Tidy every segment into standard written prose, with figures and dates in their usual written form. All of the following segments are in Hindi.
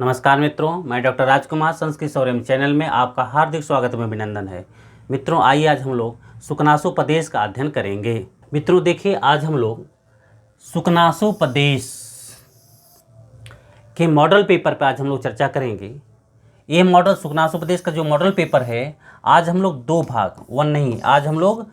नमस्कार मित्रों, मैं डॉक्टर राजकुमार संस्कृत सौर्यम चैनल में आपका हार्दिक स्वागत एवं अभिनंदन है। मित्रों, आइए आज हम लोग सुकनासोपदेश का अध्ययन करेंगे। मित्रों देखिए, आज हम लोग सुकनासोपदेश के मॉडल पेपर पर आज हम लोग चर्चा करेंगे। ये मॉडल सुकनासोपदेश का जो मॉडल पेपर है, आज हम लोग 2 भाग, 1 नहीं, आज हम लोग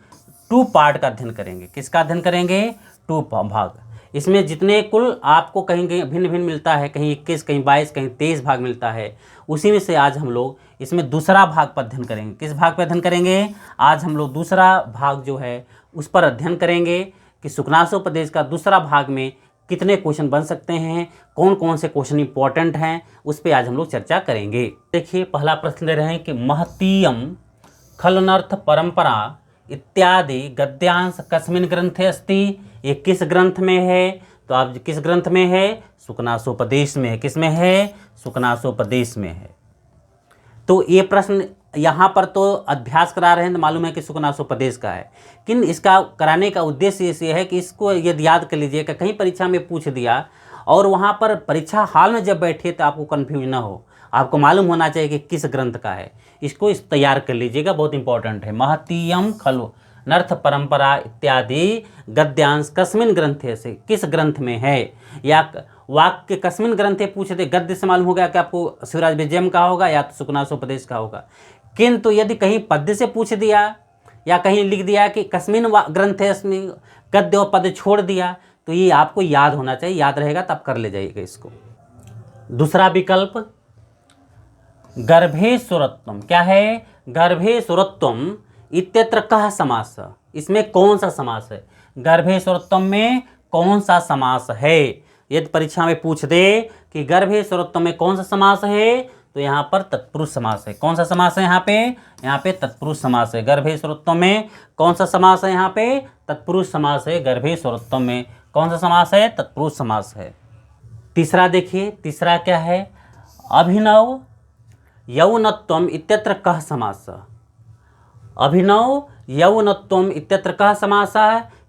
2 पार्ट का अध्ययन करेंगे। किसका अध्ययन करेंगे? 2 भाग। इसमें जितने कुल आपको कहीं भिन्न भिन्न मिलता है, कहीं 21, कहीं 22, कहीं 23 भाग मिलता है, उसी में से आज हम लोग इसमें दूसरा भाग पर अध्ययन करेंगे। किस भाग पर अध्ययन करेंगे? आज हम लोग दूसरा भाग जो है उस पर अध्ययन करेंगे कि सुकनासोपदेश का दूसरा भाग में कितने क्वेश्चन बन सकते हैं, कौन कौन से क्वेश्चन इंपॉर्टेंट हैं, उस पर आज हम लोग चर्चा करेंगे। देखिए, पहला प्रश्न ले रहे हैं कि महतीयम खलनर्थ परंपरा इत्यादि गद्यांश कस्मिन् ग्रंथे अस्ति। ये किस ग्रंथ में है? तो आप किस ग्रंथ में है? सुकनासोपदेश में है। किस में है? सुकनासोपदेश में है। तो ये प्रश्न यहाँ पर तो अभ्यास करा रहे हैं तो मालूम है कि सुकनासोपदेश का है, लेकिन इसका कराने का उद्देश्य ये है कि इसको यदि याद कर लीजिएगा, कहीं परीक्षा में पूछ दिया और वहाँ पर परीक्षा हॉल में जब बैठे तो आपको कन्फ्यूज ना हो, आपको मालूम होना चाहिए कि किस ग्रंथ का है। इसको तैयार कर लीजिएगा, बहुत इंपॉर्टेंट है। महतीयम खलु नर्थ परंपरा इत्यादि गद्यांश कस्मिन् ग्रंथे से, किस ग्रंथ में है, या वाक्य कस्मिन् ग्रंथे पूछे थे, गद्य से मालूम होगा कि आपको शिवराज विजयम का होगा या तो सुकनासोपदेश का होगा। किंतु यदि कहीं पद्य से पूछ दिया या कहीं लिख दिया कि कस्मिन् ग्रंथे, गद्य और पद छोड़ दिया, तो ये आपको याद होना चाहिए। याद रहेगा तब कर ले जाइएगा इसको। दूसरा विकल्प गर्भे सुरत्वम। क्या है? गर्भे सुरत्वम इत्यत्र कः समास। इसमें कौन सा समास है? गर्भे सुरत्वम में कौन सा समास है? यदि परीक्षा में पूछ दे कि गर्भे सुरत्वम में कौन सा समास है, तो यहाँ पर तत्पुरुष समास है। कौन सा समास है यहाँ पे? यहाँ पे तत्पुरुष समास है। गर्भे सुरत्वम में कौन सा समास है? यहाँ पे तत्पुरुष समास है। गर्भे सुरत्वम में कौन सा समास है? तत्पुरुष समास है। तीसरा देखिए, तीसरा क्या है? अभिनव यौनत्वम इत्यत्र कः समास। अभिनव यौनत्वम इत्यत्र कः समास।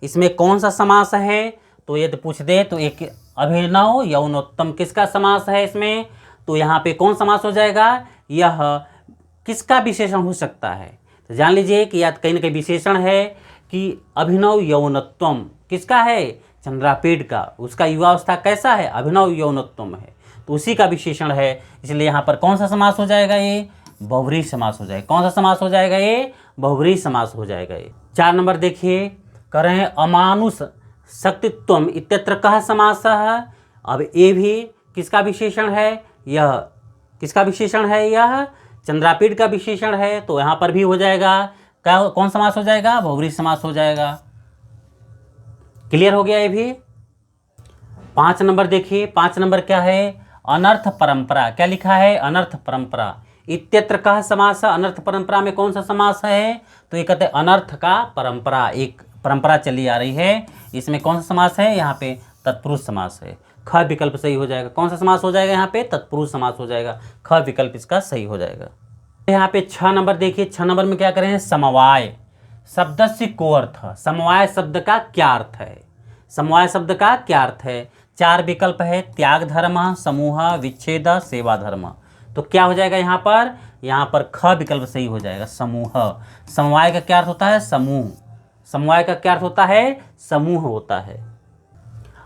इसमें कौन सा समास है? तो यदि पूछ दे तो एक अभिनव यौनोत्तम किसका समास है इसमें, तो यहाँ पे कौन समास हो जाएगा? यह किसका विशेषण हो सकता है? तो जान लीजिए कि या कहीं ना कहीं विशेषण है कि अभिनव यौनत्वम किसका है? चंद्रापेड़ का। उसका युवावस्था कैसा है? अभिनव यौनत्वम है, तो उसी का विशेषण है। इसलिए यहाँ पर कौन सा समास हो जाएगा? ये बहुव्रीहि समास हो जाएगा। कौन सा समास हो जाएगा? ये बहुव्रीहि समास हो जाएगा। ये 4 नंबर देखिए, कह रहे हैं अमानुष शक्तित्वम इत्यत्र कः समासः। अब ये भी किसका विशेषण है? यह किसका विशेषण है? यह चंद्रापीठ का विशेषण है, तो यहाँ पर भी हो जाएगा क्या? कौन समास हो जाएगा? बहुव्रीहि समास हो जाएगा। क्लियर हो गया ये भी। 5 नंबर देखिए, 5 नंबर क्या है? अनर्थ परंपरा। क्या लिखा है? अनर्थ परंपरा इत्यत्र कः समास। अनर्थ परंपरा में कौन सा समास है? तो ये कहते हैं अनर्थ का परंपरा, एक परंपरा चली आ रही है, इसमें कौन सा समास है? यहाँ पे तत्पुरुष समास है। ख विकल्प सही हो जाएगा। कौन सा समास हो जाएगा? यहाँ पे तत्पुरुष समास हो जाएगा। ख विकल्प इसका सही हो जाएगा। यहाँ पे 6 नंबर देखिए, 6 नंबर में क्या करें? समवाय शब्दस्य को अर्थ। समवाय शब्द का क्या अर्थ है? समवाय शब्द का क्या अर्थ है? 4 विकल्प है, त्याग धर्म, समूह, विच्छेद, सेवा धर्म। तो क्या हो जाएगा यहाँ पर? यहाँ पर ख विकल्प सही हो जाएगा, समूह। समवाय का क्या अर्थ होता है? समूह। समवाय का क्या अर्थ होता है? समूह होता है।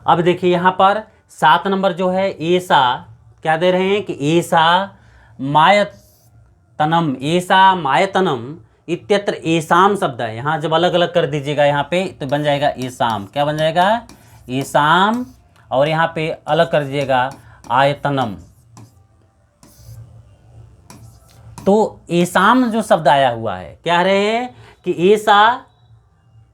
अब देखिए यहाँ पर 7 नंबर जो है, ऐसा क्या दे रहे हैं कि ऐसा मायतनम, ऐसा मायतनम इत्यत्र एसाम शब्द है। यहाँ जब अलग अलग कर दीजिएगा यहाँ पे तो बन जाएगा एसाम। क्या बन जाएगा? एसाम। और यहाँ पे अलग कर दीजिएगा आयतनम। तो एसाम जो शब्द आया हुआ है, क्या रहे हैं कि ऐसा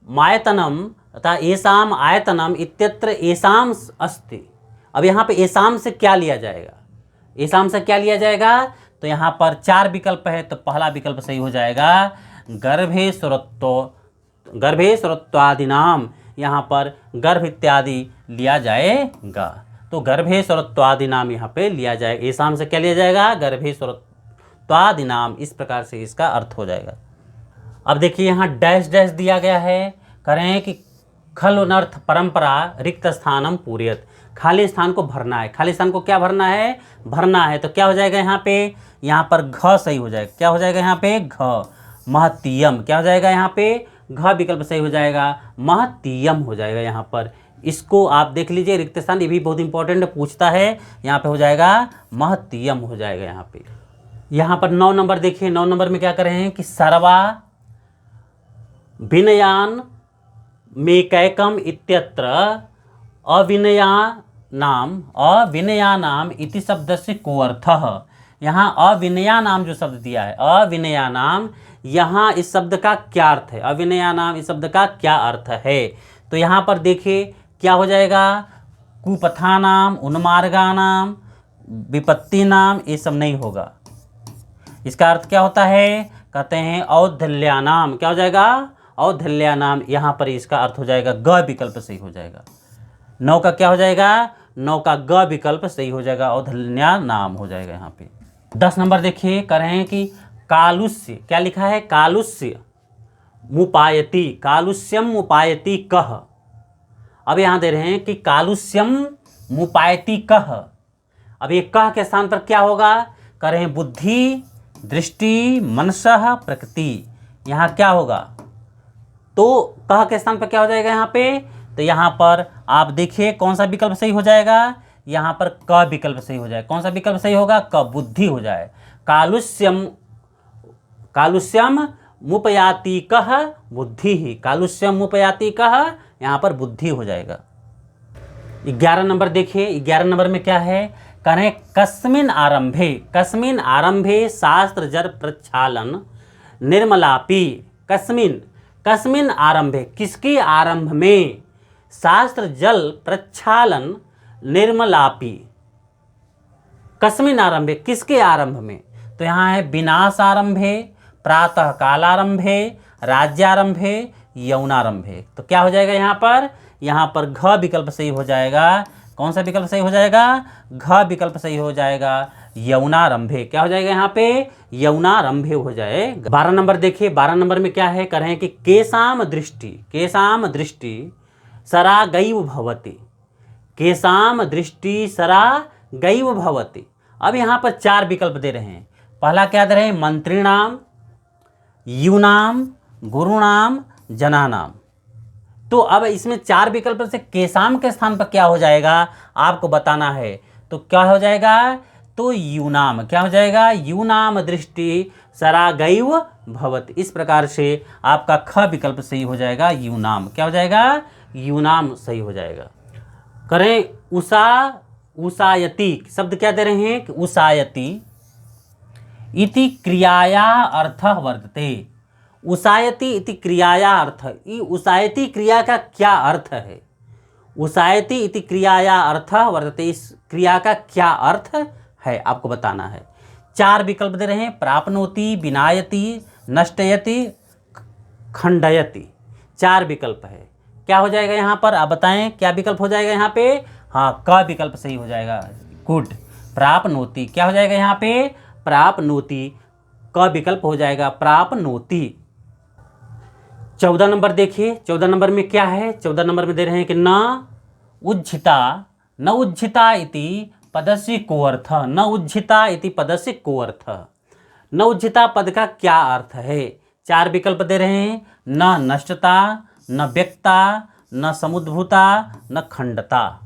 मायतनम तथा एसाम आयतनम इत्यत्र एसाम अस्ति। अब यहाँ पे एसाम से क्या लिया जाएगा? एसाम से क्या लिया जाएगा? तो यहाँ पर 4 विकल्प है, तो पहला विकल्प सही हो जाएगा गर्भे स्वरत्वादिनाम। यहाँ पर गर्भ इत्यादि लिया जाएगा, तो गर्भे स्वरत्वादिनाम यहाँ पे लिया जाएगा। एसाम से क्या लिया जाएगा? गर्भे स्वरत्वादिनाम। इस प्रकार से इसका अर्थ हो जाएगा। अब देखिए यहाँ डैश डैश दिया गया है, कह रहे हैं कि खल अनर्थ परंपरा रिक्त स्थानम पूर्यत। खाली स्थान को भरना है, खाली स्थान को क्या भरना है, भरना है। तो क्या हो जाएगा यहाँ पे, यहाँ पर घ सही हो जाएगा, क्या हो जाएगा यहाँ पे, घ। महत्तियम क्या हो जाएगा यहाँ पे, घ विकल्प सही हो जाएगा, महत्तियम हो जाएगा यहाँ पर। इसको आप देख लीजिए, रिक्त स्थान, ये भी बहुत इंपॉर्टेंट पूछता है, यहाँ पे हो जाएगा महत्तियम हो जाएगा यहाँ पे। यहाँ पर 9 नंबर देखिए, 9 नंबर में क्या कर रहे हैं कि सर्वा विनयान मेकैकम इत्यत्र अविनयानाम इति शब्द से को अर्थः। यहाँ अविनयानाम जो शब्द दिया है, अविनयानाम, यहाँ इस शब्द का क्या अर्थ है, अविनयानाम इस शब्द का क्या अर्थ है। तो यहाँ पर देखिए क्या हो जाएगा, कुपथानाम, उन्मार्गानाम, विपत्ति नाम, ये सब नहीं होगा। इसका अर्थ क्या होता है, कहते हैं औधल्यानाम, क्या हो जाएगा, औधल्यानाम। यहाँ पर इसका अर्थ हो जाएगा ग विकल्प सही हो जाएगा। 9 का क्या हो जाएगा, 9 का ग विकल्प सही हो जाएगा, औधल्यानाम हो जाएगा यहाँ पे। 10 नंबर देखिए, कह रहे हैं कि कालुष्य, क्या लिखा है, कालुष्य मुपायति, कालुष्यम मुपायति कह। अब यहाँ दे रहे हैं कि कालुष्यम मुपायति कह। अब ये कह के स्थान पर क्या होगा, कह रहे हैं बुद्धि, दृष्टि, मनसः, प्रकृति। यहाँ क्या होगा, तो कह के स्थान पर क्या हो जाएगा यहाँ पे, तो यहाँ पर आप देखिए कौन सा विकल्प सही हो जाएगा, यहाँ पर क विकल्प सही हो जाएगा। कौन सा विकल्प सही होगा, क, बुद्धि हो जाए। कालुष्यम मुपयाति कह बुद्धि ही, कालुष्यम मुपयाति कह, यहाँ पर बुद्धि हो जाएगा। 11 नंबर देखिए, 11 नंबर में क्या है, करें कस्मिन आरंभे शास्त्र जल प्रक्षालन निर्मलापी। कस्मिन आरंभे, किसके आरंभ में, शास्त्र जल प्रक्षालन निर्मलापी। कस्मिन आरंभे, किसके आरंभ में, तो यहाँ है विनाश आरंभे, प्रातः कालारंभे, राज्यारंभे, यौनारंभे। तो क्या हो जाएगा यहाँ पर घ विकल्प सही हो जाएगा। कौन सा विकल्प सही हो जाएगा, घ विकल्प सही हो जाएगा, यौनारंभे। क्या हो जाएगा यहाँ पे, यौनारंभे हो जाएगा। 12 नंबर देखिए, 12 नंबर में क्या है, कह रहे हैं कि केशाम दृष्टि सरागैव भवति, केशाम दृष्टि सरागैव भवति। अब यहाँ पर 4 विकल्प दे रहे हैं। पहला क्या दे रहे हैं, मंत्रिणाम, यूनाम, गुरुणाम, जनानाम। तो अब इसमें 4 विकल्प से केशाम के स्थान पर क्या हो जाएगा आपको बताना है। तो क्या हो जाएगा, तो यूनाम, क्या हो जाएगा, यूनाम दृष्टि सरागैव भवति। इस प्रकार से आपका ख विकल्प सही हो जाएगा, यूनाम। क्या हो जाएगा, यूनाम सही हो जाएगा। करें उषायति, शब्द क्या दे रहे हैं कि उषायति इति क्रियाया अर्थः वर्तते। उषायति इति क्रियाया अर्थ, उषायति क्रिया का क्या अर्थ है, उषायति इति क्रियाया अर्थः वर्तते, इस क्रिया का क्या अर्थ है आपको बताना है। 4 विकल्प दे रहे हैं, प्राप्नोति, विनायति, नष्टयति, खंडयति। 4 विकल्प है। क्या हो जाएगा यहाँ पर, आप बताएं क्या विकल्प हो जाएगा यहाँ पे, हाँ क विकल्प सही हो जाएगा, गुड। प्राप्नोति, क्या हो जाएगा यहाँ पे, प्राप्नोति, क विकल्प हो जाएगा, प्राप्नोति। 14 नंबर देखिए, 14 नंबर में क्या है, 14 नंबर में दे रहे हैं कि न उज्झिता इति पदस्य को अर्थ, न उज्झिता इति पदस्य को अर्थ। न उज्झिता पद का क्या अर्थ है। 4 विकल्प दे रहे हैं, न नष्टता, न व्यक्ता, न समुद्भूता, न खंडता।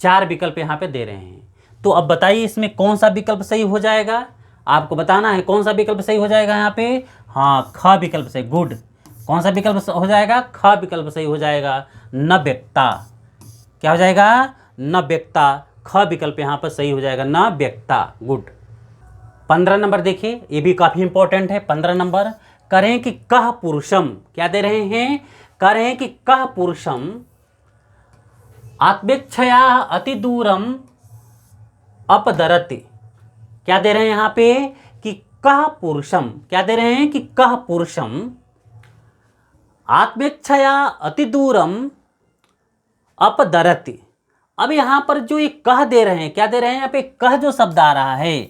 4 विकल्प यहाँ पे दे रहे हैं। तो अब बताइए इसमें कौन सा विकल्प सही हो जाएगा, आपको बताना है कौन सा विकल्प सही हो जाएगा यहाँ पे, हाँ ख विकल्प से, गुड। कौन सा विकल्प हो जाएगा, ख विकल्प सही हो जाएगा, न व्यक्ता। क्या हो जाएगा, न व्यक्ता, ख विकल्प यहाँ पर सही हो जाएगा, न व्यक्ता, गुड। 15 नंबर देखिए, ये भी काफ़ी इंपॉर्टेंट है। 15 नंबर करें कि कह पुरुषम, क्या दे रहे हैं, कह रहे हैं कि कह पुरुषम आत्मेक्षया अति दूरम अपदरति। क्या दे रहे हैं यहाँ पे कि कह पुरुषम, क्या दे रहे हैं कि कह पुरुषम आत्मेक्षया अति दूरम अपदरति। अब यहाँ पर जो ये कह दे रहे हैं, क्या दे रहे हैं यहाँ पे, कह जो शब्द आ रहा है,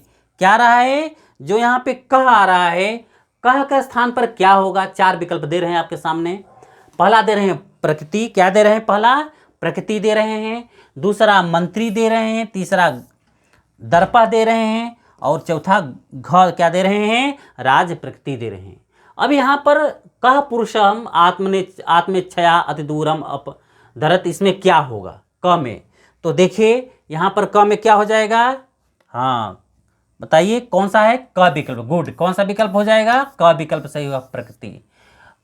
क्या आ रहा है, जो यहाँ पे कह आ रहा है, कह के स्थान पर क्या होगा। 4 विकल्प दे रहे हैं आपके सामने। पहला दे रहे हैं प्रकृति, क्या दे रहे हैं, पहला प्रकृति दे रहे हैं। दूसरा मंत्री दे रहे हैं, तीसरा दर्पा दे रहे हैं, और चौथा घ क्या दे रहे हैं, राज प्रकृति दे रहे हैं। अब यहाँ पर कह पुरुषम आत्मेच्छया अति दूरम अप धरत, इसमें क्या होगा क में? तो देखिए यहाँ पर क में क्या हो जाएगा, हाँ बताइए कौन सा है, क विकल्प। गुड, कौन सा विकल्प हो जाएगा, क विकल्प सही होगा, प्रकृति।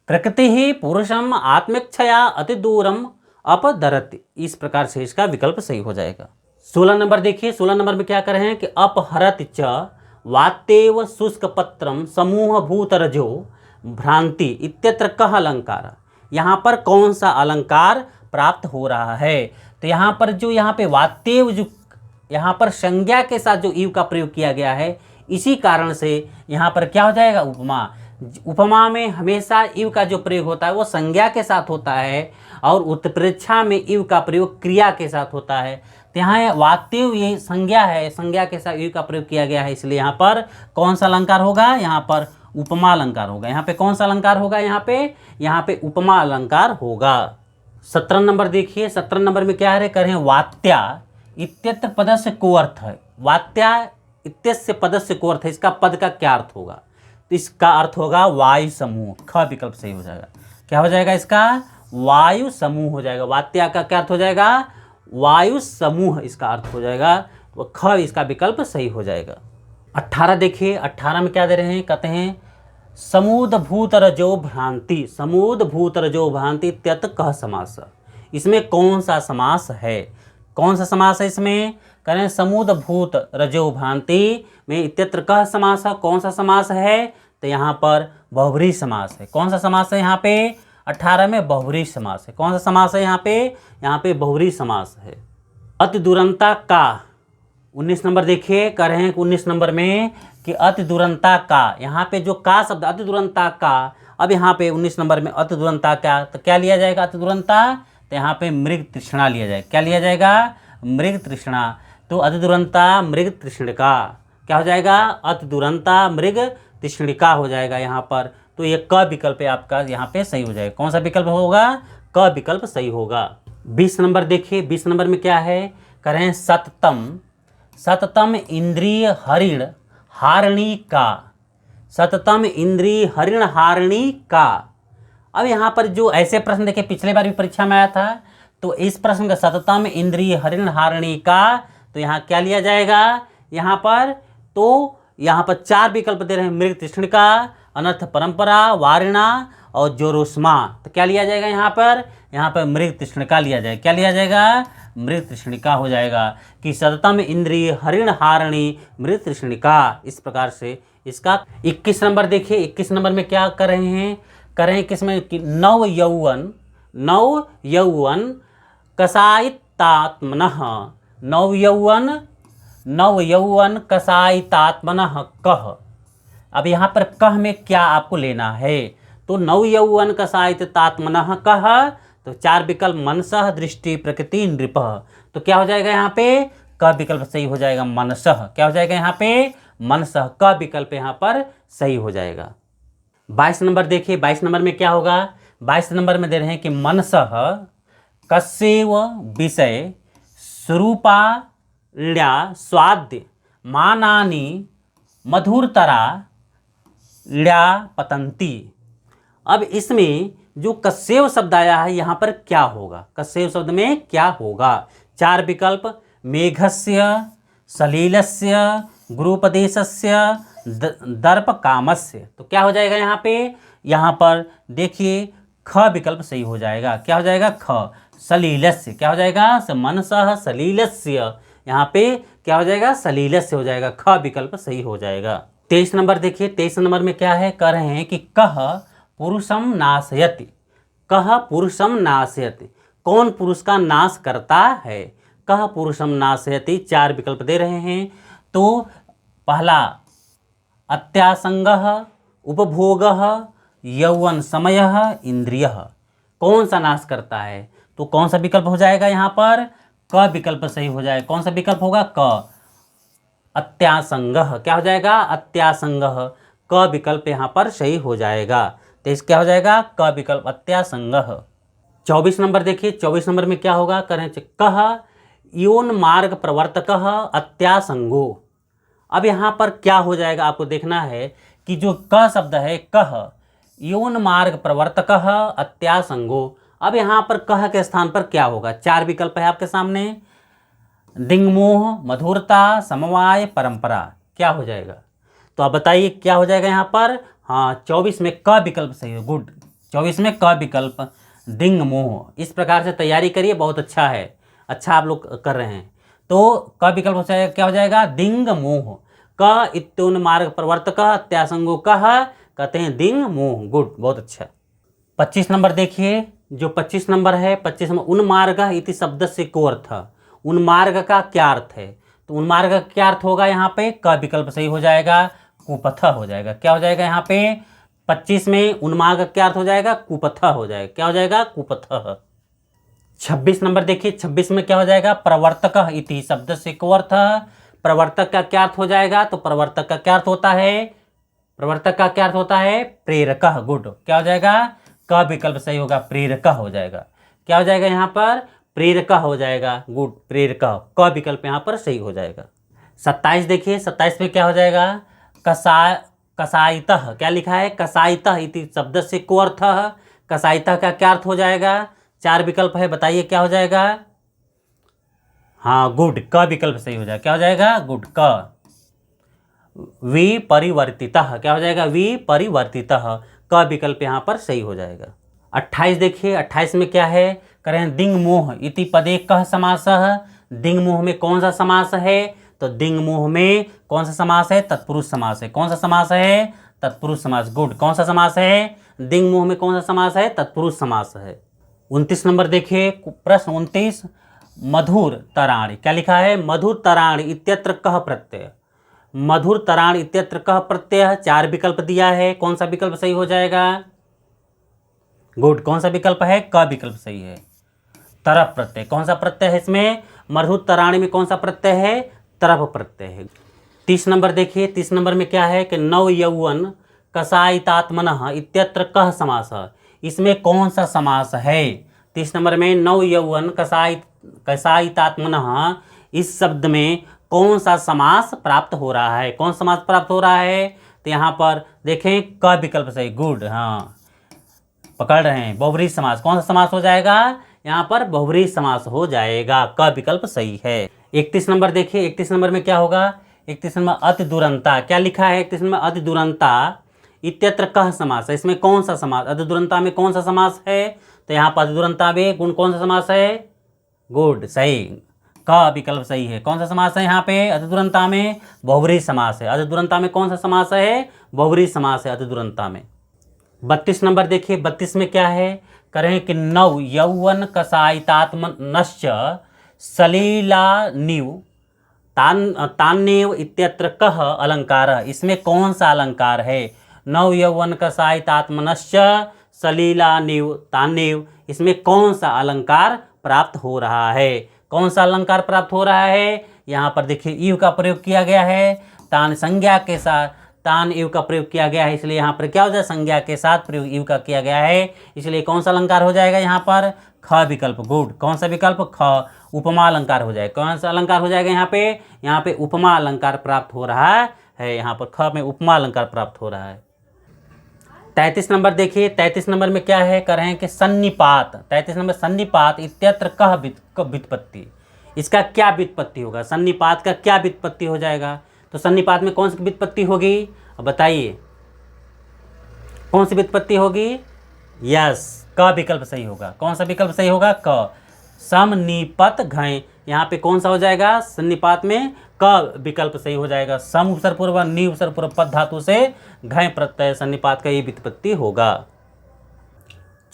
प्रकृति ही पुरुषम आत्मेच्छया अति दूरम अपधरति, इस प्रकार से इसका विकल्प सही हो जाएगा। 16 नंबर देखिए, 16 नंबर में क्या कर रहे हैं कि अपहरत च वातेव शुष्क पत्रम समूह भूतरजो भ्रांति इत्यत्र कह अलंकार, यहाँ पर कौन सा अलंकार प्राप्त हो रहा है? तो यहाँ पर जो यहाँ पे वातेव, जो यहाँ पर संज्ञा के साथ जो इव का प्रयोग किया गया है, इसी कारण से यहाँ पर क्या हो जाएगा, उपमा। उपमा में हमेशा इव का जो प्रयोग होता है वो संज्ञा के साथ होता है, और उत्प्रेक्षा में इव का प्रयोग क्रिया के साथ होता है। तो यहाँ वातेव ये संज्ञा है, संज्ञा के साथ इव का प्रयोग किया गया है, इसलिए यहाँ पर कौन सा अलंकार होगा, यहाँ पर उपमा अलंकार होगा। यहाँ पे कौन सा अलंकार होगा, यहाँ पे उपमा अलंकार होगा। 17 नंबर देखिए, 17 नंबर में क्या है, करें वात्या इत्यत्र पदस्य को अर्थ है। वात्या इत्यस्य पदस्य को अर्थ है, इसका पद का क्या अर्थ होगा? तो इसका अर्थ होगा वायु समूह, ख विकल्प सही हो जाएगा। क्या हो जाएगा इसका, वायु समूह हो जाएगा। वात्या का क्या अर्थ हो जाएगा, वायु समूह इसका अर्थ हो जाएगा, तो ख इसका विकल्प सही हो जाएगा। 18 देखिए, 18 में क्या दे रहे हैं, कहते हैं समुद भूत रजो भ्रांति, समुद भूत रजो भ्रांति त्यत कह समास, इसमें कौन सा समास है, कौन सा समास है इसमें? करें समुद भूत रजो भ्रांति में इत्यत्र कह समास, कौन सा समास है? तो यहाँ पर बहुब्रीहि समास है। कौन सा समास है यहाँ पे, 18 में बहुब्रीहि समास है। कौन सा समास है यहाँ पे बहुब्रीहि समास है। अति दुरंता का, 19 नंबर देखिए, कर रहे हैं 19 नंबर में कि अति दुरंता का, यहाँ पे जो का शब्द अति दुरंता का, अब यहाँ पे 19 नंबर में अति दुरंता का, तो क्या लिया जाएगा अति दुरंता? तो यहाँ पे मृग तृष्णा लिया जाएगा। क्या लिया जाएगा, मृग तृष्णा। तो अति दुरंता मृग तृष्णिका, क्या हो जाएगा, अति दुरंता मृग तृष्णिका हो जाएगा यहाँ पर। तो ये क विकल्प आपका यहाँ पे सही हो जाएगा। कौन सा विकल्प होगा, क विकल्प सही होगा। 20 नंबर देखिए, 20 नंबर में क्या है, करें सततम, सततम इंद्रिय हरिण हारणी का, सततम इंद्रिय हरिण हारणी का। अब यहाँ पर जो ऐसे प्रश्न देखे पिछले बार भी परीक्षा में आया था, तो इस प्रश्न का सततम इंद्रिय हरिण हारणी का, तो यहाँ क्या लिया जाएगा, यहाँ पर तो यहाँ पर 4 विकल्प दे रहे हैं, मृग तृष्णिका, अनर्थ परंपरा, वारिणा और जोरोस्मा। तो क्या लिया जाएगा यहाँ पर मृग तृष्णिका लिया जाएगा। क्या लिया जाएगा, मृग तृष्णिका हो जाएगा कि सततम इंद्रिय हरिण हारणी मृग तृष्णिका। इस प्रकार से इसका 21 नंबर देखिए, 21 नंबर में क्या कर रहे हैं, किसमें कि नव यौवन कसायितात्मनः, नव यौवन कसायितात्मनः कह। अब यहाँ पर कह में क्या आपको लेना है, तो नव यौवन कसायितात्मनः कह, तो 4 विकल्प मनसः दृष्टि प्रकृति नृपः। तो क्या हो जाएगा यहाँ पे, क विकल्प सही हो जाएगा, मनसः। क्या हो जाएगा यहाँ पे, मनसः, क विकल्प यहाँ पर सही हो जाएगा। 22 नंबर देखिए, 22 नंबर में क्या होगा, 22 नंबर में दे रहे हैं कि मनसः कस्यैव विषय स्वरूपाल्या स्वाद्य मानानि मधुरतरा ल्या पतंती। अब इसमें जो कस्यैव शब्द आया है यहाँ पर क्या होगा, कस्यैव शब्द में क्या होगा? 4 विकल्प, मेघस्य, सलीलस्य, गुरुपदेशस्य, दर्प कामस्य। तो क्या हो जाएगा यहाँ पर देखिए ख विकल्प सही हो जाएगा। क्या हो जाएगा, ख, सलीलस्य। क्या हो जाएगा, मनसः सलीलस्य, यहाँ पे क्या हो जाएगा, सलीलस्य हो जाएगा, ख विकल्प सही हो जाएगा। 23 नंबर देखिए, 23 नंबर में क्या है, कह रहे हैं कि कह पुरुषम नाशयति, कह पुरुषम नाशयति, कौन पुरुष का नाश करता है, कह पुरुषम नाशयति। 4 विकल्प दे रहे हैं, तो पहला अत्यासंगः, उपभोगः, यौवन समयः, इंद्रियः, कौन सा नाश करता है, तो कौन सा विकल्प हो जाएगा यहाँ पर, क विकल्प सही हो जाएगा। कौन सा विकल्प होगा, क, अत्यासंगः। क्या हो जाएगा, अत्यासंगः, क विकल्प यहाँ पर सही हो जाएगा। तो इस क्या हो जाएगा, क विकल्प अत्यासंगः। 24 नंबर देखिए, 24 नंबर में क्या होगा, करें कह योन मार्ग प्रवर्तकः अत्यासंगो। अब यहाँ पर क्या हो जाएगा आपको देखना है कि जो क शब्द है कह, योन मार्ग प्रवर्तकः अत्यासंगो। अब यहाँ पर कह के स्थान पर क्या होगा? चार विकल्प है आपके सामने, दिंगमोह, मधुरता, समवाय, परंपरा। क्या हो जाएगा? तो आप बताइए क्या हो जाएगा यहाँ पर? हाँ, 24 में क विकल्प सही है। गुड, 24 में क विकल्प, दिंगमोह। इस प्रकार से तैयारी करिए, बहुत अच्छा है, अच्छा आप लोग कर रहे हैं। तो क विकल्प हो जाएगा, क्या हो जाएगा? दिंगमोह। क इत्योन मार्ग प्रवर्तक अत्यासंगो कह, कहते हैं दिंगमोह। गुड, बहुत अच्छा। 25 नंबर देखिए, जो 25 नंबर है, 25 में उन्मार्ग इति शब्द से को अर्थ, उन्मार्ग का क्या अर्थ है? तो उन्मार्ग का क्या अर्थ होगा यहाँ पे? क विकल्प सही हो जाएगा, कुपथ हो जाएगा। क्या हो जाएगा यहाँ पे? 25 में उन्मार्ग का क्या अर्थ हो जाएगा? कुपथ हो जाएगा। क्या हो जाएगा? कुपथ। 26 नंबर देखिए, 26 में क्या हो जाएगा? प्रवर्तक इति शब्द से को अर्थ। प्रवर्तक का क्या अर्थ हो जाएगा? तो प्रवर्तक का क्या अर्थ होता है? प्रवर्तक का क्या अर्थ होता है? प्रेरक। गुड, क्या हो जाएगा? क विकल्प सही होगा, प्रेरक हो जाएगा। क्या हो जाएगा यहाँ पर? प्रेरक हो जाएगा। गुड, प्रेरक, क विकल्प यहाँ पर सही हो जाएगा। 27 देखिए, 27 में क्या हो जाएगा? कसायितः, क्या लिखा है? कसायितः इति शब्द से को अर्थ। कसायितः का क्या अर्थ हो जाएगा? चार विकल्प है, बताइए क्या हो जाएगा? हाँ, गुड, क विकल्प सही हो जाएगा। क्या हो जाएगा? गुड, क। विपरिवर्तितः, क्या हो जाएगा? विपरिवर्तितः, क विकल्प यहाँ पर सही हो जाएगा। 28 देखिए, 28 में क्या है? करें दिंगमोह इति पदे कह समासः। दिंगमोह में कौन सा समास है? तो दिंगमोह में कौन सा समास है? तत्पुरुष समास है। कौन सा समास है? तत्पुरुष समास। गुड, कौन सा समास है? दिंगमोह में कौन सा समास है? तत्पुरुष समास है। 29 नंबर देखिए, प्रश्न 29, मधुर तराणी, क्या लिखा है? मधुर तराणी इत्यत्र कह प्रत्यय। मधुर तराण इत्यत्र कह प्रत्यय, चार विकल्प दिया है, कौन सा विकल्प सही हो जाएगा? गुड, कौन सा विकल्प है? क विकल्प सही है। तरफ प्रत्यय, कौन सा प्रत्यय है इसमें? मधुर तराणी में कौन सा प्रत्यय है? तरफ प्रत्यय है। 30 नंबर देखिए, 30 नंबर में क्या है कि नव यौवन कसायितात्मनः इत्यत्र कह समास। इसमें कौन सा समास है? 30 नंबर में नव यौवन कसायितात्मनः, इस शब्द में कौन सा समास प्राप्त हो रहा है? कौन सा समास प्राप्त हो रहा है? तो यहाँ पर देखें, क विकल्प सही। गुड, हाँ, पकड़ रहे हैं, बहुब्रीहि समास। कौन सा समास हो जाएगा? यहाँ पर बहुब्रीहि समास हो जाएगा, क विकल्प सही है। 31 नंबर देखिए, 31 नंबर में क्या होगा? 31 नंबर अति दुरंता, क्या लिखा है? 31 नंबर अति दुरंता इत्यत्र कह समास है। इसमें कौन सा समास? अति दुरंता में कौन सा समास है? तो यहाँ पर अति दुरंता में गुण कौन सा समास है? गुड, सही, का विकल्प सही है। कौन सा समास है यहाँ पे? अति दुरंता में बहुब्रीहि समास है। अति दुरंता में कौन सा समास है? बहुब्रीहि समास है अति दुरंता में। 32 नंबर देखिए, 32 में क्या है? करें कि नव यौवन कसायितात्मनश्च सलीलानिव तान्नेव इत्यत्र कह अलंकार। इसमें कौन सा अलंकार है? नव यौवन कसायितात्मनश्च सलीलानिव तान्नेव, इसमें कौन सा अलंकार प्राप्त हो रहा है? कौन सा अलंकार प्राप्त हो रहा है? यहाँ पर देखिए, इव का प्रयोग किया गया है, तान संज्ञा के साथ, तान इव का प्रयोग किया गया है, इसलिए यहाँ पर क्या हो जाए? संज्ञा के साथ प्रयोग इव का किया गया है, इसलिए कौन सा अलंकार हो जाएगा यहाँ पर? ख विकल्प। गुड, कौन सा विकल्प? ख, उपमा अलंकार हो जाएगा। कौन सा अलंकार हो जाएगा यहाँ पे? यहाँ पे उपमा अलंकार प्राप्त हो रहा है, यहाँ पर ख में उपमा अलंकार प्राप्त हो रहा है। 33 नंबर देखिए, 33 नंबर में क्या है? कर रहे हैं कि सन्निपात, 33 नंबर सन्निपात इत्यत्र कह व्युत्पत्ति। इसका क्या व्युत्पत्ति होगा? सन्निपात का क्या व्युत्पत्ति हो जाएगा? तो सन्निपात में कौन सी व्युत्पत्ति होगी? अब बताइए, कौन सी व्युत्पत्ति होगी? यस, क विकल्प सही होगा। कौन सा विकल्प सही होगा? क। समनिपत घय, यहाँ पे कौन सा हो जाएगा? सन्निपात में क विकल्प सही हो जाएगा। सम उपसर्ग पूर्व, नि उपसर्ग पूर्व पद धातु से घय प्रत्यय, सन्निपात का ये व्युत्पत्ति होगा।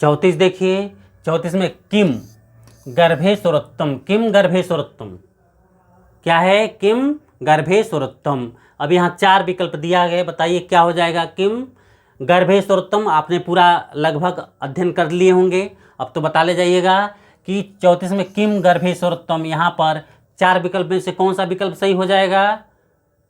34 देखिए, 34 में किम गर्भेश्वरोत्तम, किम गर्भेश्वरोत्तम, क्या है? किम गर्भेश्वरोत्तम। अब यहाँ चार विकल्प दिया गया, बताइए क्या हो जाएगा? किम गर्भेश्वरोत्तम, आपने पूरा लगभग अध्ययन कर लिए होंगे, अब तो बता ले जाइएगा कि 34 में किम गर्भेश्वरोत्तम, यहाँ पर चार विकल्प में से कौन सा विकल्प सही हो जाएगा?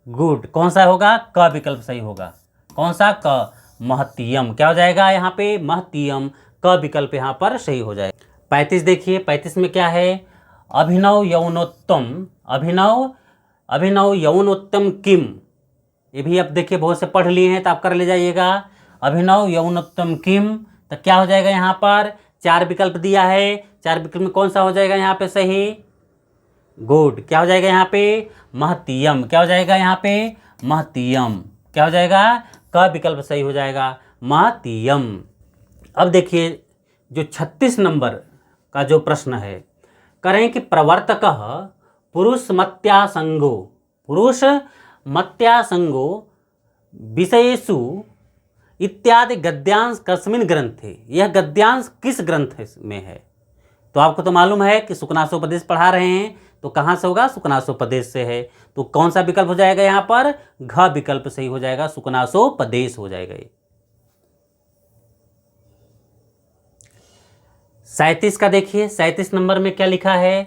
गुड, कौन सा होगा? क विकल्प सही होगा। कौन सा? क, महत्यम, क्या हो जाएगा यहाँ पे? महत्यम, क विकल्प यहाँ पर सही हो जाएगा। 35 देखिए, 35 में क्या है? अभिनव यौनोत्तम, अभिनव यौनोत्तम किम, ये भी आप देखिए बहुत से पढ़ लिए हैं तो आप कर ले जाइएगा। अभिनव यौनोत्तम किम, तो क्या हो जाएगा यहाँ पर, 4 विकल्प दिया है, 4 विकल्प में कौन सा हो जाएगा यहाँ पे सही, गुड। क्या हो जाएगा यहाँ पे, महतीयम। क्या हो जाएगा यहाँ पे, महतीयम। क्या हो जाएगा, क विकल्प सही हो जाएगा, महतीयम। अब देखिए जो 36 नंबर का जो प्रश्न है, करें कि प्रवर्तकः पुरुषमत्यासंगो, पुरुषमत्यासंगो विषयेषु इत्यादि गद्यांश कस्मिन् ग्रंथे, यह गद्यांश किस ग्रंथ में है। तो आपको तो मालूम है कि सुकनासोपदेश पढ़ा रहे हैं, तो कहाँ से होगा, सुकनासोपदेश से है। तो कौन सा विकल्प हो जाएगा यहाँ पर, घ विकल्प सही हो जाएगा, सुकनासोपदेश हो जाएगा ये। 37 का देखिए, 37 नंबर में क्या लिखा है,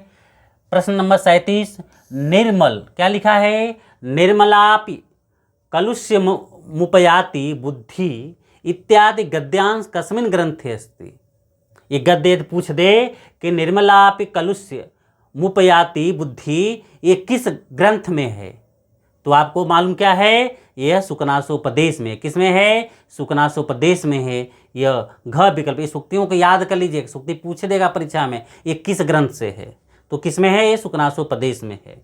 प्रश्न नंबर 37, निर्मल, क्या लिखा है, निर्मलापि कलुष्य मुपयाति बुद्धि इत्यादि गद्यांश कस्मिन् ग्रंथे अस्ति। ये गद्य यदि पूछ दे कि निर्मलापि कलुष्य मुपयाति बुद्धि ये किस ग्रंथ में है, तो आपको मालूम क्या है, यह सुकनासोपदेश में। किस में है, सुकनासोपदेश में है। यह घ विकल्प, ये सूक्तियों को याद कर लीजिए, सूक्ति पूछ देगा परीक्षा में, ये किस ग्रंथ से है, तो किस में है, ये सुकनासोपदेश में है।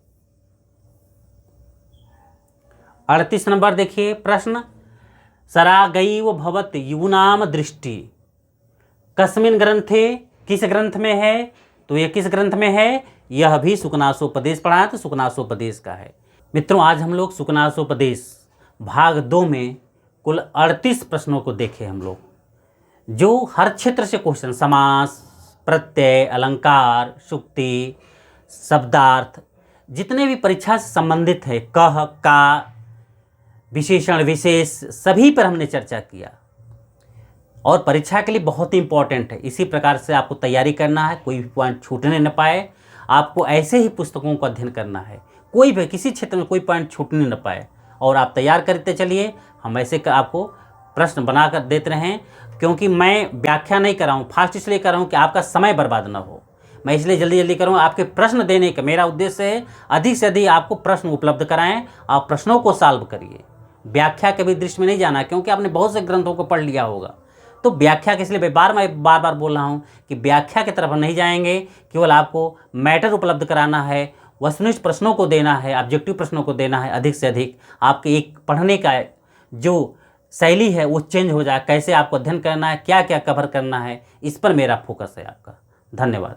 38 नंबर देखिए प्रश्न, सरागैव भवत यूनाम दृष्टि कस्मिन् ग्रंथे, किस ग्रंथ में है, तो ये किस ग्रंथ में है, यह भी सुकनासोपदेश पढ़ा है, तो सुकनासोपदेश का है। मित्रों आज हम लोग सुकनासोपदेश भाग 2 में कुल 38 प्रश्नों को देखे हम लोग, जो हर क्षेत्र से क्वेश्चन, समास, प्रत्यय, अलंकार, सुक्ति, शब्दार्थ, जितने भी परीक्षा से संबंधित है, कह, का, विशेषण, विशेष, सभी पर हमने चर्चा किया और परीक्षा के लिए बहुत ही इंपॉर्टेंट है। इसी प्रकार से आपको तैयारी करना है, कोई भी पॉइंट छूटने न पाए। आपको ऐसे ही पुस्तकों का अध्ययन करना है, कोई भी किसी क्षेत्र में कोई पॉइंट छूटने न पाए, और आप तैयार करते चलिए। हम ऐसे आपको प्रश्न बना कर देते रहें, क्योंकि मैं व्याख्या नहीं कर रहा हूँ, फास्ट इसलिए कर रहा हूँ कि आपका समय बर्बाद ना हो। मैं इसलिए जल्दी जल्दी करूँ, आपके प्रश्न देने का मेरा उद्देश्य है, अधिक से अधिक आपको प्रश्न उपलब्ध कराएं। आप प्रश्नों को सॉल्व करिए, व्याख्या के भी दृष्टि में नहीं जाना, क्योंकि आपने बहुत से ग्रंथों को पढ़ लिया होगा। तो व्याख्या के इसलिए मैं बार बार बोल रहा हूँ कि व्याख्या की तरफ नहीं जाएंगे, केवल आपको मैटर उपलब्ध कराना है, वस्तुनिष्ठ प्रश्नों को देना है, ऑब्जेक्टिव प्रश्नों को देना है। अधिक से अधिक आपके एक पढ़ने का जो शैली है वो चेंज हो जाए, कैसे आपको अध्ययन करना है, क्या क्या कवर करना है, इस पर मेरा फोकस है आपका। धन्यवाद।